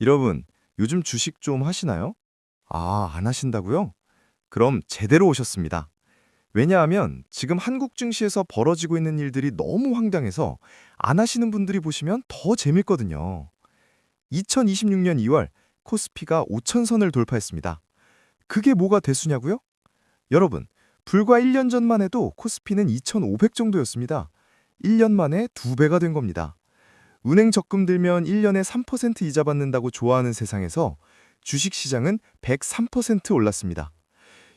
여러분, 요즘 주식 좀 하시나요? 아, 안 하신다고요? 그럼 제대로 오셨습니다. 왜냐하면 지금 한국 증시에서 벌어지고 있는 일들이 너무 황당해서 안 하시는 분들이 보시면 더 재밌거든요. 2026년 2월 코스피가 5천선을 돌파했습니다. 그게 뭐가 대수냐고요? 여러분, 불과 1년 전만 해도 코스피는 2,500 정도였습니다. 1년 만에 2배가 된 겁니다. 은행 적금 들면 1년에 3% 이자 받는다고 좋아하는 세상에서 주식시장은 103% 올랐습니다.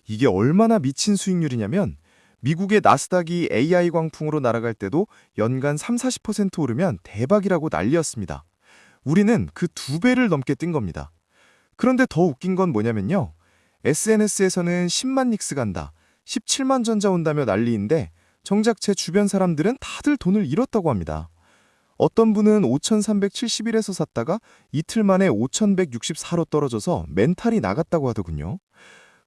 이게 얼마나 미친 수익률이냐면 미국의 나스닥이 AI 광풍으로 날아갈 때도 연간 3, 40% 오르면 대박이라고 난리였습니다. 우리는 그 2배를 넘게 뛴 겁니다. 그런데 더 웃긴 건 뭐냐면요. SNS에서는 10만 닉스 간다, 17만 전자 온다며 난리인데 정작 제 주변 사람들은 다들 돈을 잃었다고 합니다. 어떤 분은 5,371에서 샀다가 이틀 만에 5,164로 떨어져서 멘탈이 나갔다고 하더군요.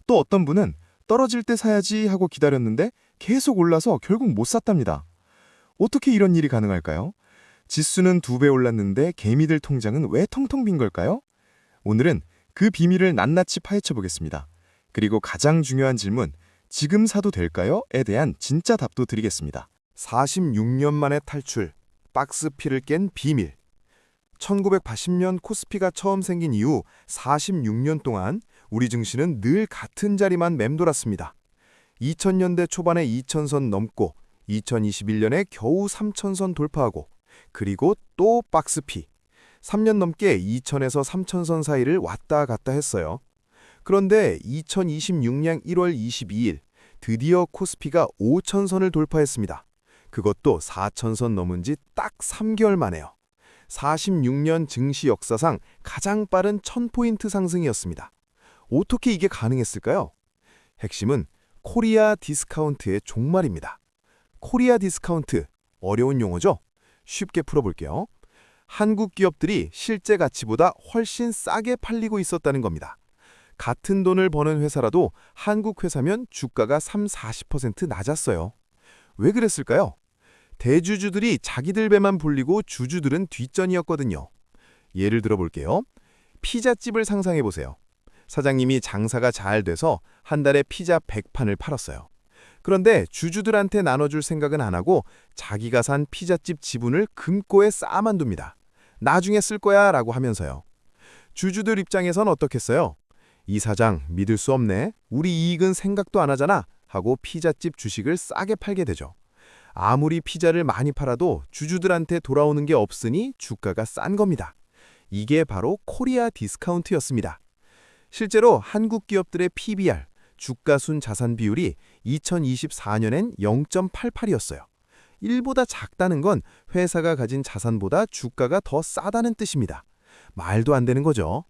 또 어떤 분은 떨어질 때 사야지 하고 기다렸는데 계속 올라서 결국 못 샀답니다. 어떻게 이런 일이 가능할까요? 지수는 2배 올랐는데 개미들 통장은 왜 텅텅 빈 걸까요? 오늘은 그 비밀을 낱낱이 파헤쳐 보겠습니다. 그리고 가장 중요한 질문, 지금 사도 될까요?에 대한 진짜 답도 드리겠습니다. 46년 만에 탈출, 박스피를 깬 비밀. 1980년 코스피가 처음 생긴 이후 46년 동안 우리 증시는 늘 같은 자리만 맴돌았습니다. 2000년대 초반에 2000선 넘고 2021년에 겨우 3000선 돌파하고 그리고 또 박스피. 3년 넘게 2000에서 3000선 사이를 왔다 갔다 했어요. 그런데 2026년 1월 22일 드디어 코스피가 5000선을 돌파했습니다. 그것도 4000선 넘은 지 딱 3개월 만에요. 46년 증시 역사상 가장 빠른 1000포인트 상승이었습니다. 어떻게 이게 가능했을까요? 핵심은 코리아 디스카운트의 종말입니다. 코리아 디스카운트, 어려운 용어죠? 쉽게 풀어볼게요. 한국 기업들이 실제 가치보다 훨씬 싸게 팔리고 있었다는 겁니다. 같은 돈을 버는 회사라도 한국 회사면 주가가 3, 40% 낮았어요. 왜 그랬을까요? 대주주들이 자기들 배만 불리고 주주들은 뒷전이었거든요. 예를 들어볼게요. 피자집을 상상해보세요. 사장님이 장사가 잘 돼서 한 달에 피자 100판을 팔았어요. 그런데 주주들한테 나눠줄 생각은 안 하고 자기가 산 피자집 지분을 금고에 쌓아만둡니다. 나중에 쓸 거야 라고 하면서요. 주주들 입장에선 어떻겠어요? 이 사장 믿을 수 없네. 우리 이익은 생각도 안 하잖아 하고 피자집 주식을 싸게 팔게 되죠. 아무리 피자를 많이 팔아도 주주들한테 돌아오는 게 없으니 주가가 싼 겁니다. 이게 바로 코리아 디스카운트였습니다. 실제로 한국 기업들의 PBR, 주가순 자산 비율이 2024년엔 0.88이었어요. 1보다 작다는 건 회사가 가진 자산보다 주가가 더 싸다는 뜻입니다. 말도 안 되는 거죠.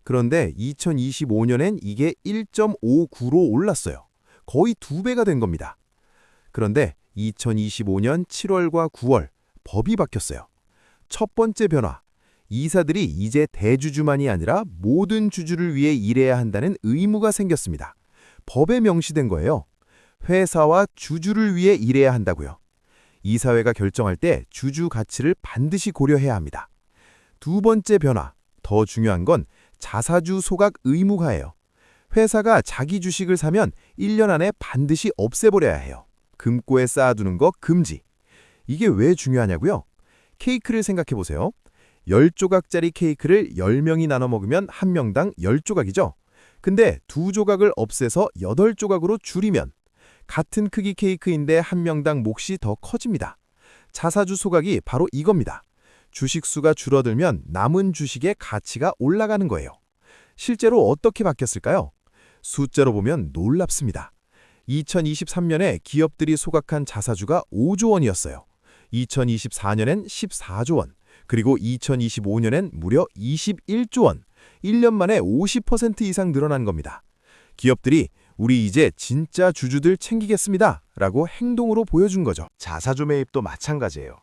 그런데 2025년엔 이게 1.59로 올랐어요. 거의 2배가 된 겁니다. 그런데 2025년 7월과 9월 법이 바뀌었어요. 첫 번째 변화, 이사들이 이제 대주주만이 아니라 모든 주주를 위해 일해야 한다는 의무가 생겼습니다. 법에 명시된 거예요. 회사와 주주를 위해 일해야 한다고요. 이사회가 결정할 때 주주 가치를 반드시 고려해야 합니다. 두 번째 변화, 더 중요한 건 자사주 소각 의무화예요. 회사가 자기 주식을 사면 1년 안에 반드시 없애버려야 해요. 금고에 쌓아두는 거 금지. 이게 왜 중요하냐고요? 케이크를 생각해보세요. 10조각짜리 케이크를 10명이 나눠 먹으면 한 명당 10조각이죠. 근데 2조각을 없애서 8조각으로 줄이면 같은 크기 케이크인데 한 명당 몫이 더 커집니다. 자사주 소각이 바로 이겁니다. 주식수가 줄어들면 남은 주식의 가치가 올라가는 거예요. 실제로 어떻게 바뀌었을까요? 숫자로 보면 놀랍습니다. 2023년에 기업들이 소각한 자사주가 5조 원이었어요. 2024년엔 14조 원, 그리고 2025년엔 무려 21조 원, 1년 만에 50% 이상 늘어난 겁니다. 기업들이 우리 이제 진짜 주주들 챙기겠습니다 라고 행동으로 보여준 거죠. 자사주 매입도 마찬가지예요.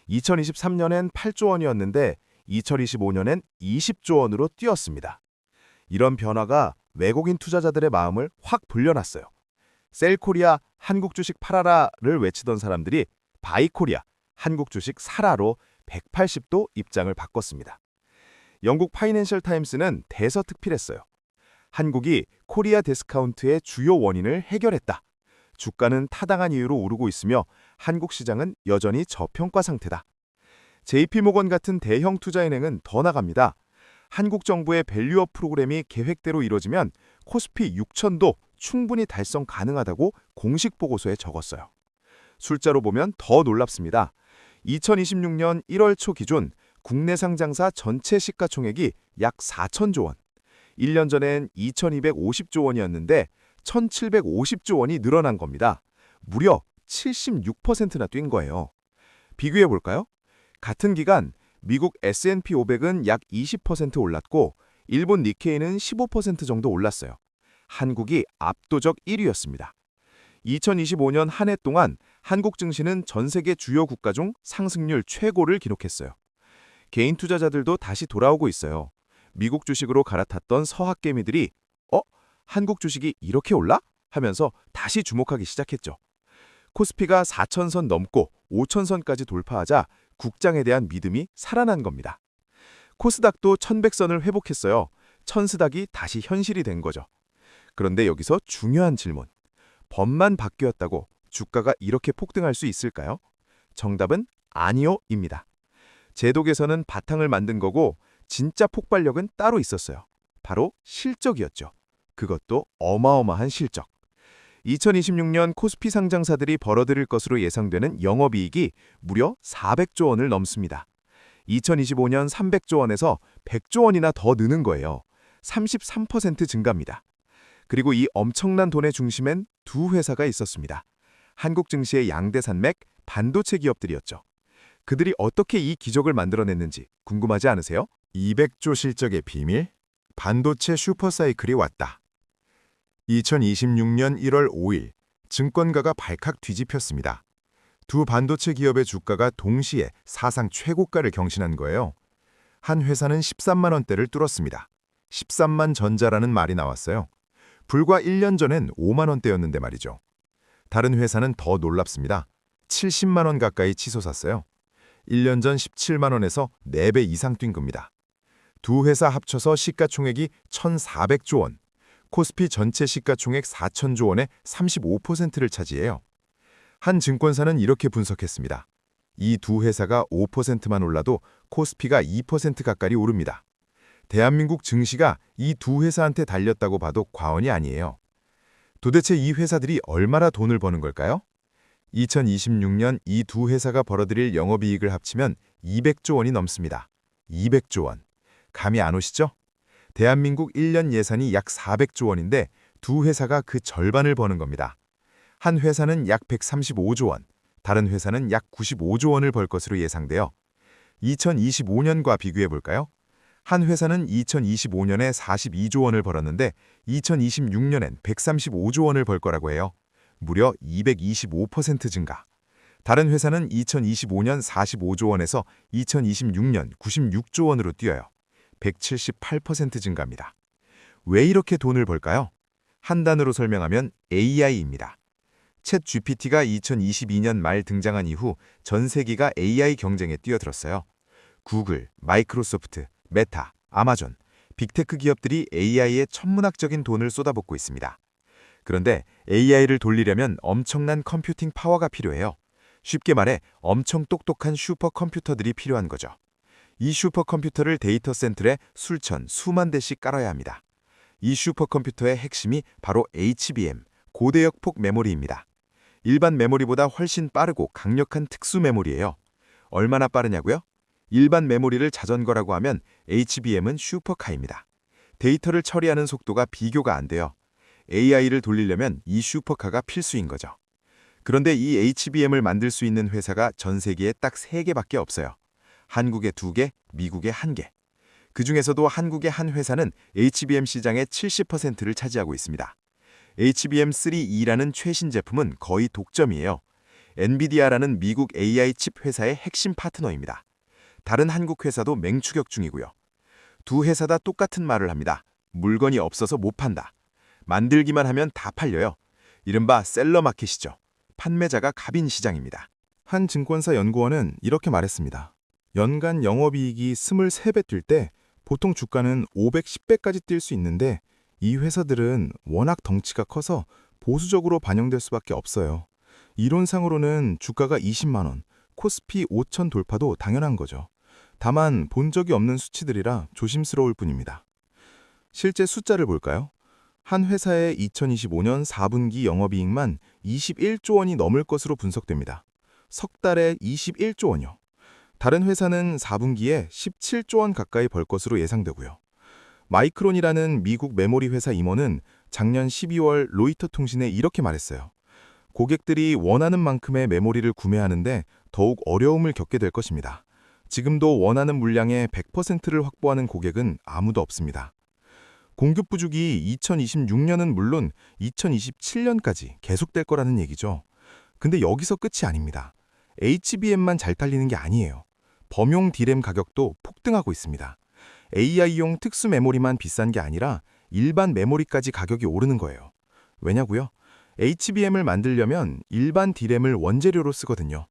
2023년엔 8조 원이었는데 2025년엔 20조 원으로 뛰었습니다. 이런 변화가 외국인 투자자들의 마음을 확 불려놨어요. 셀코리아 한국 주식 팔아라를 외치던 사람들이 바이코리아 한국 주식 사라로 180도 입장을 바꿨습니다. 영국 파이낸셜 타임스는 대서특필했어요. 한국이 코리아 디스카운트의 주요 원인을 해결했다. 주가는 타당한 이유로 오르고 있으며 한국 시장은 여전히 저평가 상태다. JP모건 같은 대형 투자은행은 더 나갑니다. 한국 정부의 밸류업 프로그램이 계획대로 이뤄지면 코스피 6천도 충분히 달성 가능하다고 공식 보고서에 적었어요. 숫자로 보면 더 놀랍습니다. 2026년 1월 초 기준 국내 상장사 전체 시가총액이 약 4천조 원. 1년 전엔 2,250조 원이었는데 1,750조 원이 늘어난 겁니다. 무려 76%나 뛴 거예요. 비교해 볼까요? 같은 기간 미국 S&P 500은 약 20% 올랐고 일본 니케이는 15% 정도 올랐어요. 한국이 압도적 1위였습니다. 2025년 한 해 동안 한국 증시는 전 세계 주요 국가 중 상승률 최고를 기록했어요. 개인 투자자들도 다시 돌아오고 있어요. 미국 주식으로 갈아탔던 서학개미들이 한국 주식이 이렇게 올라? 하면서 다시 주목하기 시작했죠. 코스피가 4천선 넘고 5천선까지 돌파하자 국장에 대한 믿음이 살아난 겁니다. 코스닥도 1100선을 회복했어요. 천스닥이 다시 현실이 된 거죠. 그런데 여기서 중요한 질문. 법만 바뀌었다고 주가가 이렇게 폭등할 수 있을까요? 정답은 아니요입니다. 제도 개선은 바탕을 만든 거고 진짜 폭발력은 따로 있었어요. 바로 실적이었죠. 그것도 어마어마한 실적. 2026년 코스피 상장사들이 벌어들일 것으로 예상되는 영업이익이 무려 400조 원을 넘습니다. 2025년 300조 원에서 100조 원이나 더 느는 거예요. 33% 증가입니다. 그리고 이 엄청난 돈의 중심엔 두 회사가 있었습니다. 한국 증시의 양대 산맥, 반도체 기업들이었죠. 그들이 어떻게 이 기적을 만들어냈는지 궁금하지 않으세요? 200조 실적의 비밀, 반도체 슈퍼사이클이 왔다. 2026년 1월 5일, 증권가가 발칵 뒤집혔습니다. 두 반도체 기업의 주가가 동시에 사상 최고가를 경신한 거예요. 한 회사는 13만 원대를 뚫었습니다. 13만 전자라는 말이 나왔어요. 불과 1년 전엔 5만 원대였는데 말이죠. 다른 회사는 더 놀랍습니다. 70만 원 가까이 치솟았어요. 1년 전 17만 원에서 4배 이상 뛴 겁니다. 두 회사 합쳐서 시가총액이 1,400조 원, 코스피 전체 시가총액 4천조 원의 35%를 차지해요. 한 증권사는 이렇게 분석했습니다. 이 두 회사가 5%만 올라도 코스피가 2% 가까이 오릅니다. 대한민국 증시가 이 두 회사한테 달렸다고 봐도 과언이 아니에요. 도대체 이 회사들이 얼마나 돈을 버는 걸까요? 2026년 이 두 회사가 벌어들일 영업이익을 합치면 200조 원이 넘습니다. 200조 원. 감이 안 오시죠? 대한민국 1년 예산이 약 400조 원인데 두 회사가 그 절반을 버는 겁니다. 한 회사는 약 135조 원, 다른 회사는 약 95조 원을 벌 것으로 예상돼요. 2025년과 비교해 볼까요? 한 회사는 2025년에 42조 원을 벌었는데 2026년엔 135조 원을 벌 거라고 해요. 무려 225% 증가. 다른 회사는 2025년 45조 원에서 2026년 96조 원으로 뛰어요. 178% 증가입니다. 왜 이렇게 돈을 벌까요? 한 단어로 설명하면 AI입니다. 챗 GPT가 2022년 말 등장한 이후 전 세계가 AI 경쟁에 뛰어들었어요. 구글, 마이크로소프트, 메타, 아마존, 빅테크 기업들이 AI에 천문학적인 돈을 쏟아붓고 있습니다. 그런데 AI를 돌리려면 엄청난 컴퓨팅 파워가 필요해요. 쉽게 말해 엄청 똑똑한 슈퍼컴퓨터들이 필요한 거죠. 이 슈퍼컴퓨터를 데이터 센터에 수만 대씩 깔아야 합니다. 이 슈퍼컴퓨터의 핵심이 바로 HBM, 고대역폭 메모리입니다. 일반 메모리보다 훨씬 빠르고 강력한 특수 메모리예요. 얼마나 빠르냐고요? 일반 메모리를 자전거라고 하면 HBM은 슈퍼카입니다. 데이터를 처리하는 속도가 비교가 안 돼요. AI를 돌리려면 이 슈퍼카가 필수인 거죠. 그런데 이 HBM을 만들 수 있는 회사가 전 세계에 딱 3개밖에 없어요. 한국에 2개, 미국에 1개. 그 중에서도 한국의 한 회사는 HBM 시장의 70%를 차지하고 있습니다. HBM3E라는 최신 제품은 거의 독점이에요. 엔비디아라는 미국 AI 칩 회사의 핵심 파트너입니다. 다른 한국 회사도 맹추격 중이고요. 두 회사 다 똑같은 말을 합니다. 물건이 없어서 못 판다. 만들기만 하면 다 팔려요. 이른바 셀러 마켓이죠. 판매자가 갑인 시장입니다. 한 증권사 연구원은 이렇게 말했습니다. 연간 영업이익이 23배 뛸 때 보통 주가는 510배까지 뛸 수 있는데 이 회사들은 워낙 덩치가 커서 보수적으로 반영될 수밖에 없어요. 이론상으로는 주가가 20만 원, 코스피 5천 돌파도 당연한 거죠. 다만 본 적이 없는 수치들이라 조심스러울 뿐입니다. 실제 숫자를 볼까요? 한 회사의 2025년 4분기 영업이익만 21조 원이 넘을 것으로 분석됩니다. 석 달에 21조 원이요. 다른 회사는 4분기에 17조 원 가까이 벌 것으로 예상되고요. 마이크론이라는 미국 메모리 회사 임원은 작년 12월 로이터 통신에 이렇게 말했어요. 고객들이 원하는 만큼의 메모리를 구매하는데 더욱 어려움을 겪게 될 것입니다. 지금도 원하는 물량의 100%를 확보하는 고객은 아무도 없습니다. 공급 부족이 2026년은 물론 2027년까지 계속될 거라는 얘기죠. 근데 여기서 끝이 아닙니다. HBM만 잘 딸리는 게 아니에요. 범용 D램 가격도 폭등하고 있습니다. AI용 특수 메모리만 비싼 게 아니라 일반 메모리까지 가격이 오르는 거예요. 왜냐고요? HBM을 만들려면 일반 D램을 원재료로 쓰거든요.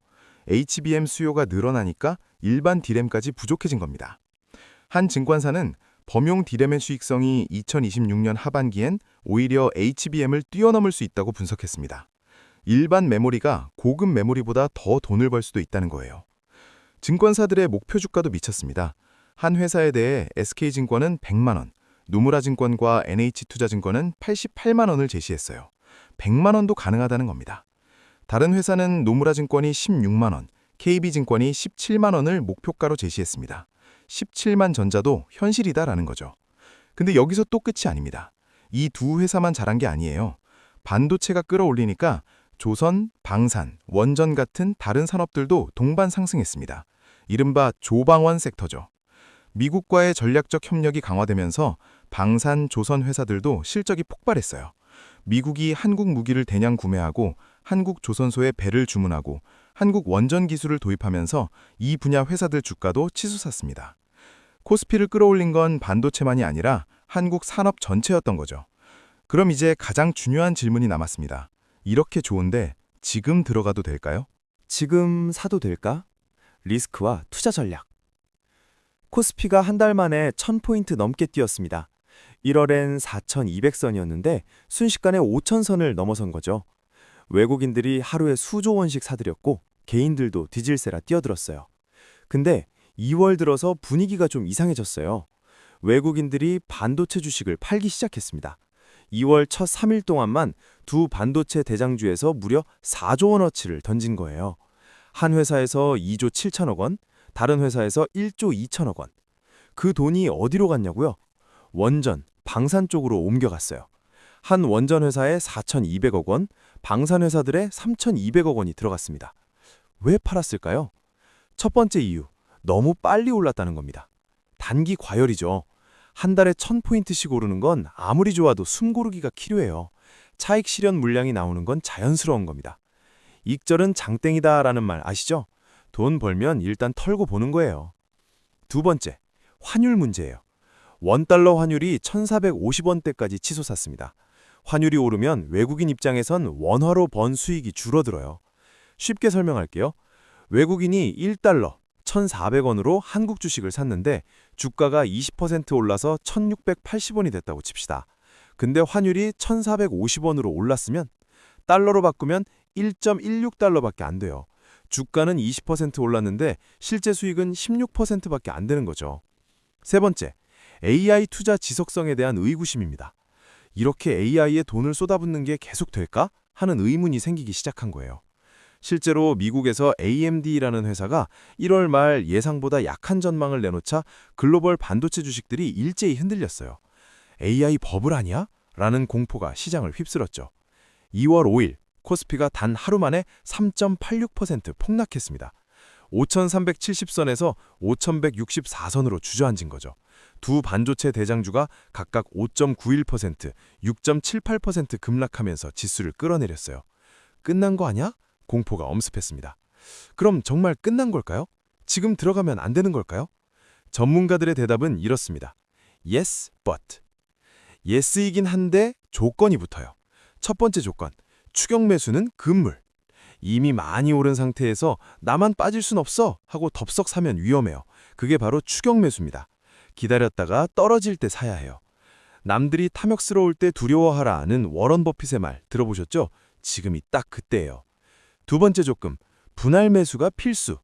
HBM 수요가 늘어나니까 일반 D램까지 부족해진 겁니다. 한 증권사는 범용 D램의 수익성이 2026년 하반기엔 오히려 HBM을 뛰어넘을 수 있다고 분석했습니다. 일반 메모리가 고급 메모리보다 더 돈을 벌 수도 있다는 거예요. 증권사들의 목표 주가도 미쳤습니다. 한 회사에 대해 SK증권은 100만 원, 노무라증권과 NH투자증권은 88만 원을 제시했어요. 100만 원도 가능하다는 겁니다. 다른 회사는 노무라증권이 16만 원, KB증권이 17만 원을 목표가로 제시했습니다. 17만 전자도 현실이다라는 거죠. 근데 여기서 또 끝이 아닙니다. 이 두 회사만 잘한 게 아니에요. 반도체가 끌어올리니까 조선, 방산, 원전 같은 다른 산업들도 동반 상승했습니다. 이른바 조방원 섹터죠. 미국과의 전략적 협력이 강화되면서 방산, 조선 회사들도 실적이 폭발했어요. 미국이 한국 무기를 대량 구매하고 한국 조선소에 배를 주문하고 한국 원전 기술을 도입하면서 이 분야 회사들 주가도 치솟았습니다. 코스피를 끌어올린 건 반도체만이 아니라 한국 산업 전체였던 거죠. 그럼 이제 가장 중요한 질문이 남았습니다. 이렇게 좋은데 지금 들어가도 될까요? 지금 사도 될까? 리스크와 투자 전략. 코스피가 한 달 만에 1000포인트 넘게 뛰었습니다. 1월엔 4200선이었는데 순식간에 5000선을 넘어선 거죠. 외국인들이 하루에 수조 원씩 사들였고 개인들도 뒤질세라 뛰어들었어요. 근데 2월 들어서 분위기가 좀 이상해졌어요. 외국인들이 반도체 주식을 팔기 시작했습니다. 2월 첫 3일 동안만 두 반도체 대장주에서 무려 4조 원어치를 던진 거예요. 한 회사에서 2조 7천억 원, 다른 회사에서 1조 2천억 원. 그 돈이 어디로 갔냐고요? 원전, 방산 쪽으로 옮겨갔어요. 한 원전 회사에 4,200억 원, 방산 회사들에 3,200억 원이 들어갔습니다. 왜 팔았을까요? 첫 번째 이유, 너무 빨리 올랐다는 겁니다. 단기 과열이죠. 한 달에 1000포인트씩 오르는 건 아무리 좋아도 숨 고르기가 필요해요. 차익 실현 물량이 나오는 건 자연스러운 겁니다. 익절은 장땡이다라는 말 아시죠? 돈 벌면 일단 털고 보는 거예요. 두 번째, 환율 문제예요. 원달러 환율이 1450원대까지 치솟았습니다. 환율이 오르면 외국인 입장에선 원화로 번 수익이 줄어들어요. 쉽게 설명할게요. 외국인이 1달러, 1,400원으로 한국 주식을 샀는데 주가가 20% 올라서 1,680원이 됐다고 칩시다. 근데 환율이 1,450원으로 올랐으면 달러로 바꾸면 1.16달러밖에 안 돼요. 주가는 20% 올랐는데 실제 수익은 16%밖에 안 되는 거죠. 세 번째, AI 투자 지속성에 대한 의구심입니다. 이렇게 AI에 돈을 쏟아붓는 게 계속 될까? 하는 의문이 생기기 시작한 거예요. 실제로 미국에서 AMD라는 회사가 1월 말 예상보다 약한 전망을 내놓자 글로벌 반도체 주식들이 일제히 흔들렸어요. AI 버블 아니야? 라는 공포가 시장을 휩쓸었죠. 2월 5일 코스피가 단 하루 만에 3.86% 폭락했습니다. 5,370선에서 5,164선으로 주저앉은 거죠. 두 반도체 대장주가 각각 5.91%, 6.78% 급락하면서 지수를 끌어내렸어요. 끝난 거 아니야? 공포가 엄습했습니다. 그럼 정말 끝난 걸까요? 지금 들어가면 안 되는 걸까요? 전문가들의 대답은 이렇습니다. Yes, but. Yes이긴 한데 조건이 붙어요. 첫 번째 조건, 추격 매수는 금물. 이미 많이 오른 상태에서 나만 빠질 순 없어 하고 덥석 사면 위험해요. 그게 바로 추격 매수입니다. 기다렸다가 떨어질 때 사야 해요. 남들이 탐욕스러울 때 두려워하라는 워런 버핏의 말 들어보셨죠? 지금이 딱 그때예요. 두 번째 조건, 분할 매수가 필수.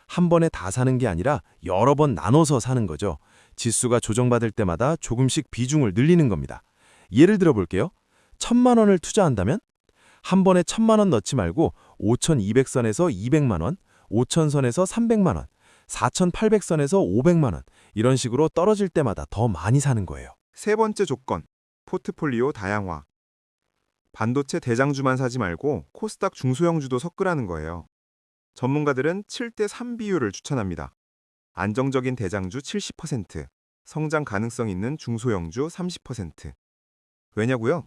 한 번에 다 사는 게 아니라 여러 번 나눠서 사는 거죠. 지수가 조정받을 때마다 조금씩 비중을 늘리는 겁니다. 예를 들어 볼게요. 1,000만 원을 투자한다면 한 번에 1,000만 원 넣지 말고 5,200선에서 200만 원, 5,000선에서 300만 원, 4,800선에서 500만 원 이런 식으로 떨어질 때마다 더 많이 사는 거예요. 세 번째 조건, 포트폴리오 다양화. 반도체 대장주만 사지 말고 코스닥 중소형주도 섞으라는 거예요. 전문가들은 7대3 비율을 추천합니다. 안정적인 대장주 70%, 성장 가능성 있는 중소형주 30%. 왜냐고요?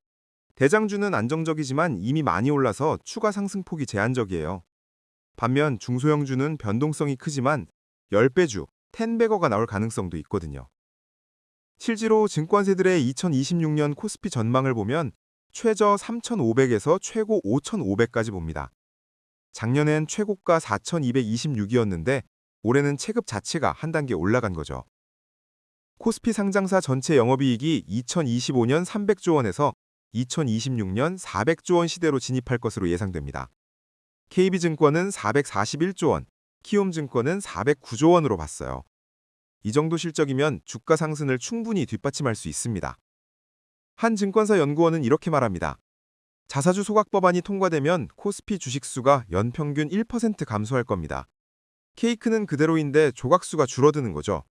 대장주는 안정적이지만 이미 많이 올라서 추가 상승폭이 제한적이에요. 반면 중소형주는 변동성이 크지만 10배주, 10배거가 나올 가능성도 있거든요. 실제로 증권세들의 2026년 코스피 전망을 보면 최저 3,500에서 최고 5,500까지 봅니다. 작년엔 최고가 4,226이었는데 올해는 체급 자체가 한 단계 올라간 거죠. 코스피 상장사 전체 영업이익이 2025년 300조 원에서 2026년 400조 원 시대로 진입할 것으로 예상됩니다. KB증권은 441조 원, 키움증권은 409조 원으로 봤어요. 이 정도 실적이면 주가 상승을 충분히 뒷받침할 수 있습니다. 한 증권사 연구원은 이렇게 말합니다. 자사주 소각 법안이 통과되면 코스피 주식수가 연평균 1% 감소할 겁니다. 케이크는 그대로인데 조각수가 줄어드는 거죠.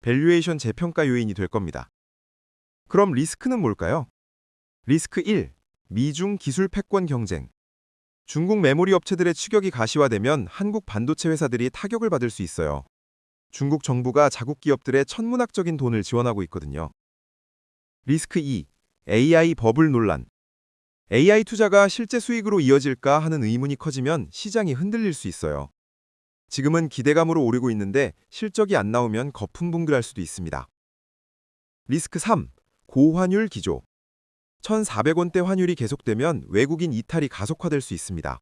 밸류에이션 재평가 요인이 될 겁니다. 그럼 리스크는 뭘까요? 리스크 1. 미중 기술 패권 경쟁. 중국 메모리 업체들의 추격이 가시화되면 한국 반도체 회사들이 타격을 받을 수 있어요. 중국 정부가 자국 기업들의 천문학적인 돈을 지원하고 있거든요. 리스크 2. AI 버블 논란. AI 투자가 실제 수익으로 이어질까 하는 의문이 커지면 시장이 흔들릴 수 있어요. 지금은 기대감으로 오르고 있는데 실적이 안 나오면 거품붕괴할 수도 있습니다. 리스크 3. 고환율 기조. 1,400원대 환율이 계속되면 외국인 이탈이 가속화될 수 있습니다.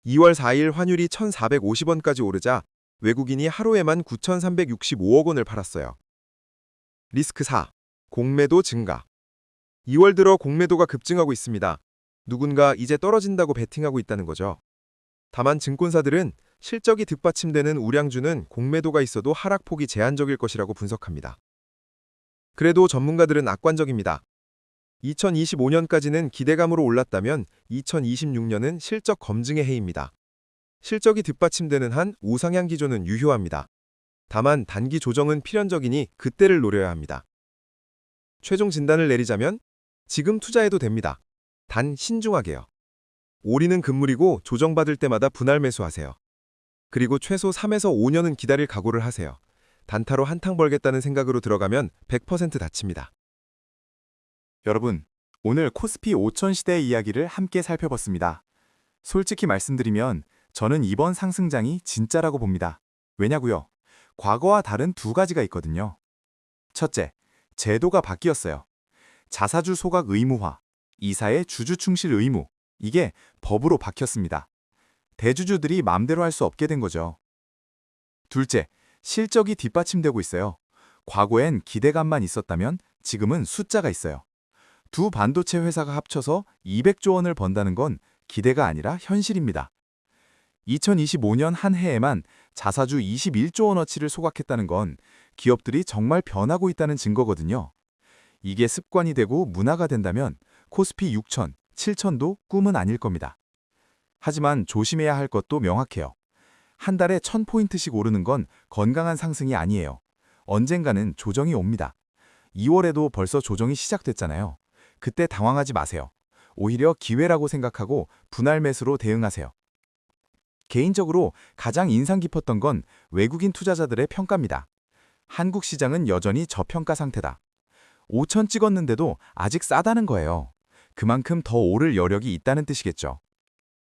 2월 4일 환율이 1,450원까지 오르자 외국인이 하루에만 9,365억 원을 팔았어요. 리스크 4. 공매도 증가. 2월 들어 공매도가 급증하고 있습니다. 누군가 이제 떨어진다고 베팅하고 있다는 거죠. 다만 증권사들은 실적이 뒷받침되는 우량주는 공매도가 있어도 하락폭이 제한적일 것이라고 분석합니다. 그래도 전문가들은 낙관적입니다. 2025년까지는 기대감으로 올랐다면 2026년은 실적 검증의 해입니다. 실적이 뒷받침되는 한 우상향 기조는 유효합니다. 다만 단기 조정은 필연적이니 그때를 노려야 합니다. 최종 진단을 내리자면 지금 투자해도 됩니다. 단 신중하게요. 올인은 금물이고 조정받을 때마다 분할 매수하세요. 그리고 최소 3에서 5년은 기다릴 각오를 하세요. 단타로 한탕 벌겠다는 생각으로 들어가면 100% 다칩니다. 여러분, 오늘 코스피 5000 시대의 이야기를 함께 살펴봤습니다. 솔직히 말씀드리면 저는 이번 상승장이 진짜라고 봅니다. 왜냐고요? 과거와 다른 두 가지가 있거든요. 첫째, 제도가 바뀌었어요. 자사주 소각 의무화, 이사의 주주 충실 의무, 이게 법으로 바뀌었습니다. 대주주들이 마음대로 할 수 없게 된 거죠. 둘째, 실적이 뒷받침되고 있어요. 과거엔 기대감만 있었다면 지금은 숫자가 있어요. 두 반도체 회사가 합쳐서 200조 원을 번다는 건 기대가 아니라 현실입니다. 2025년 한 해에만 자사주 21조 원어치를 소각했다는 건 기업들이 정말 변하고 있다는 증거거든요. 이게 습관이 되고 문화가 된다면 코스피 6천, 7천도 꿈은 아닐 겁니다. 하지만 조심해야 할 것도 명확해요. 한 달에 1000포인트씩 오르는 건 건강한 상승이 아니에요. 언젠가는 조정이 옵니다. 2월에도 벌써 조정이 시작됐잖아요. 그때 당황하지 마세요. 오히려 기회라고 생각하고 분할 매수로 대응하세요. 개인적으로 가장 인상 깊었던 건 외국인 투자자들의 평가입니다. 한국 시장은 여전히 저평가 상태다. 5천 찍었는데도 아직 싸다는 거예요. 그만큼 더 오를 여력이 있다는 뜻이겠죠.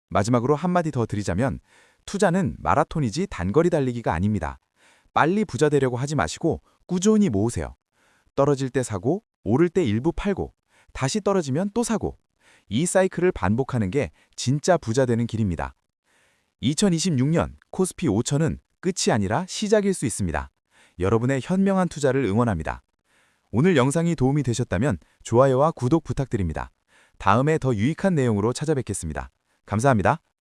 마지막으로 한마디 더 드리자면 투자는 마라톤이지 단거리 달리기가 아닙니다. 빨리 부자 되려고 하지 마시고 꾸준히 모으세요. 떨어질 때 사고, 오를 때 일부 팔고, 다시 떨어지면 또 사고, 이 사이클을 반복하는 게 진짜 부자 되는 길입니다. 2026년 코스피 5천은 끝이 아니라 시작일 수 있습니다. 여러분의 현명한 투자를 응원합니다. 오늘 영상이 도움이 되셨다면 좋아요와 구독 부탁드립니다. 다음에 더 유익한 내용으로 찾아뵙겠습니다. 감사합니다.